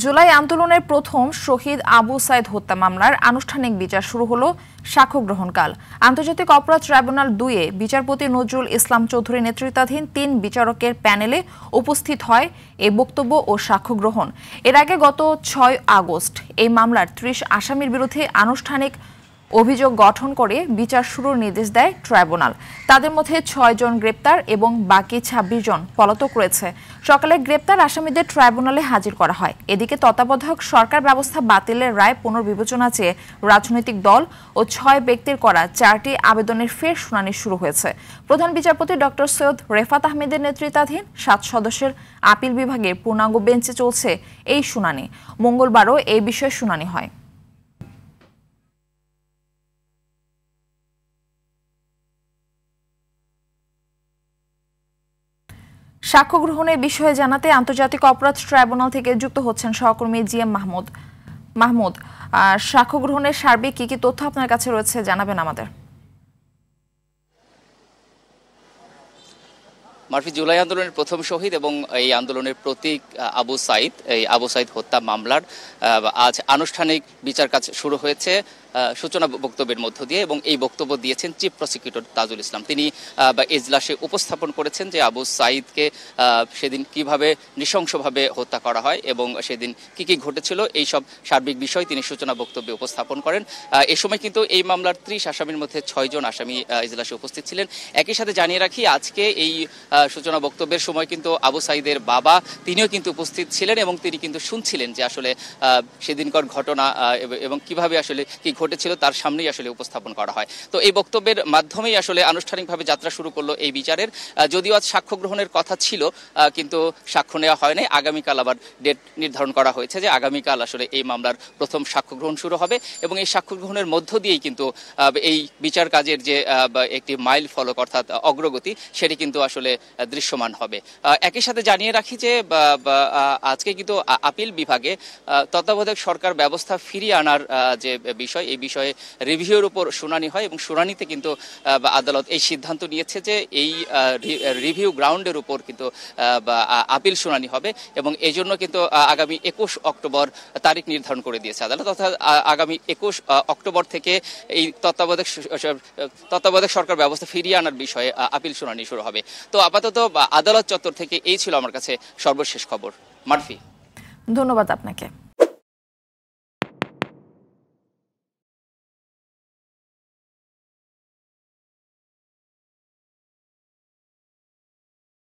জুলাই আন্দোলনের প্রথম শহীদ আবু সাইদ হত্যা মামলার আনুষ্ঠানিক বিচার শুরু হলো সাক্ষ্য গ্রহণকাল। আন্তর্জাতিক অপরাধ ট্রাইব্যুনাল ২ এ বিচারপতি নজরুল ইসলাম চৌধুরী নেতৃত্বাধীন ৩ বিচারকের প্যানেলে উপস্থিত হয় এই বক্তব্য ও সাক্ষ্য গ্রহণ। এর আগে গত ৬ আগস্ট এই মামলার ৩০ আসামির বিরুদ্ধে আনুষ্ঠানিক অভিযোগ গঠন করে বিচার শুরুর নির্দেশ দেয় ট্রাইব্যুনাল। তাদের মধ্যে ৬ জন গ্রেপ্তার এবং বাকি ২৬ জন পলাতক রয়েছে। সকালে গ্রেপ্তার আসামিদের ট্রাইব্যুনালে হাজির করা হয়। এদিকে তত্ত্বাবধায়ক সরকার ব্যবস্থা বাতিলের রায় পুনর্বিবেচনা চেয়ে রাজনৈতিক দল ও ৬ ব্যক্তির করা ৪টি আবেদনের ফের শুনানি শুরু হয়েছে। প্রধান বিচারপতি ডক্টর সৈয়দ রেফাত আহমেদের নেতৃত্বাধীন ৭ সদস্যের আপিল বিভাগের পূর্ণাঙ্গ বেঞ্চে চলছে এই শুনানি। মঙ্গলবারও এই বিষয়ে শুনানি হয়। সাক্ষ্য গ্রহণের বিষয়ে জানাতে আন্তর্জাতিক অপরাধ ট্রাইব্যুনাল থেকে যুক্ত হচ্ছেন সহকর্মী জিএম মাহমুদ। সাক্ষ্য গ্রহণের সার্বিক কি তথ্য আপনার কাছে রয়েছে জানাবেন আমাদের। মারফি, জুলাই আন্দোলনের প্রথম শহীদ এবং এই আন্দোলনের প্রতীক এই আবু সাইদ হত্যা মামলার আজ আনুষ্ঠানিক বিচার কাজ শুরু হয়েছে সূচনা বক্তব্যের মধ্য দিয়ে, এবং এই বক্তব্য দিয়েছেন চিফ প্রসিকিউটর তাজুল ইসলাম। তিনি এজলাসে উপস্থাপন করেছেন যে আবু সাইদকে সেদিন কিভাবে নৃশংসভাবে হত্যা করা হয় এবং সেদিন কি কি ঘটেছিল এই সব সার্বিক বিষয় তিনি সূচনা বক্তব্যে উপস্থাপন করেন। এ সময় কিন্তু এই মামলার ৩০ আসামির মধ্যে ৬ জন আসামি এজলাসে উপস্থিত ছিলেন। একই সাথে জানিয়ে রাখি, আজকে এই সূচনা বক্তব্যের সময় কিন্তু আবু সাইদের বাবা তিনিও কিন্তু উপস্থিত ছিলেন এবং তিনি কিন্তু শুনছিলেন যে আসলে সেদিনকার ঘটনা এবং কিভাবে আসলে কি ঘটেছিল তার সামনেই আসলে উপস্থাপন করা হয়। তো এই বক্তব্যের মাধ্যমেই আসলে আনুষ্ঠানিকভাবে যাত্রা শুরু করলো এই বিচারের। যদিও আজ সাক্ষ্য গ্রহণের কথা ছিল, কিন্তু সাক্ষ্য নেওয়া হয় নাই। আগামীকাল আবার ডেট নির্ধারণ করা হয়েছে যে আগামীকাল আসলে এই মামলার প্রথম সাক্ষ্য গ্রহণ শুরু হবে, এবং এই সাক্ষ্য গ্রহণের মধ্য দিয়েই কিন্তু এই বিচার কাজের যে একটি মাইল ফলক অর্থাৎ অগ্রগতি সেটি কিন্তু আসলে দৃশ্যমান হবে। একই সাথে জানিয়ে রাখি যে আজকে কিন্তু আপিল বিভাগে তত্ত্বাবধায়ক সরকার ব্যবস্থা ফিরিয়ে আনার যে বিষয়, এই বিষয়ে রিভিউর উপর শুনানি হয়, এবং শুনানিতে কিন্তু আদালত এই সিদ্ধান্ত নিয়েছে যে এই রিভিউ গ্রাউন্ডের উপর কিন্তু আপিল শুনানি হবে, এবং এই জন্য কিন্তু আগামী ২১ অক্টোবর তারিখ নির্ধারণ করে দিয়েছে আদালত। অর্থাৎ আগামী ২১ অক্টোবর থেকে এই তত্ত্বাবধায়ক সরকার ব্যবস্থা ফিরিয়ে আনার বিষয়ে আপিল শুনানি শুরু হবে। তো আপাতত আদালত চত্বর থেকে এই ছিল আমার কাছে সর্বশেষ খবর। মারফি, ধন্যবাদ আপনাকে।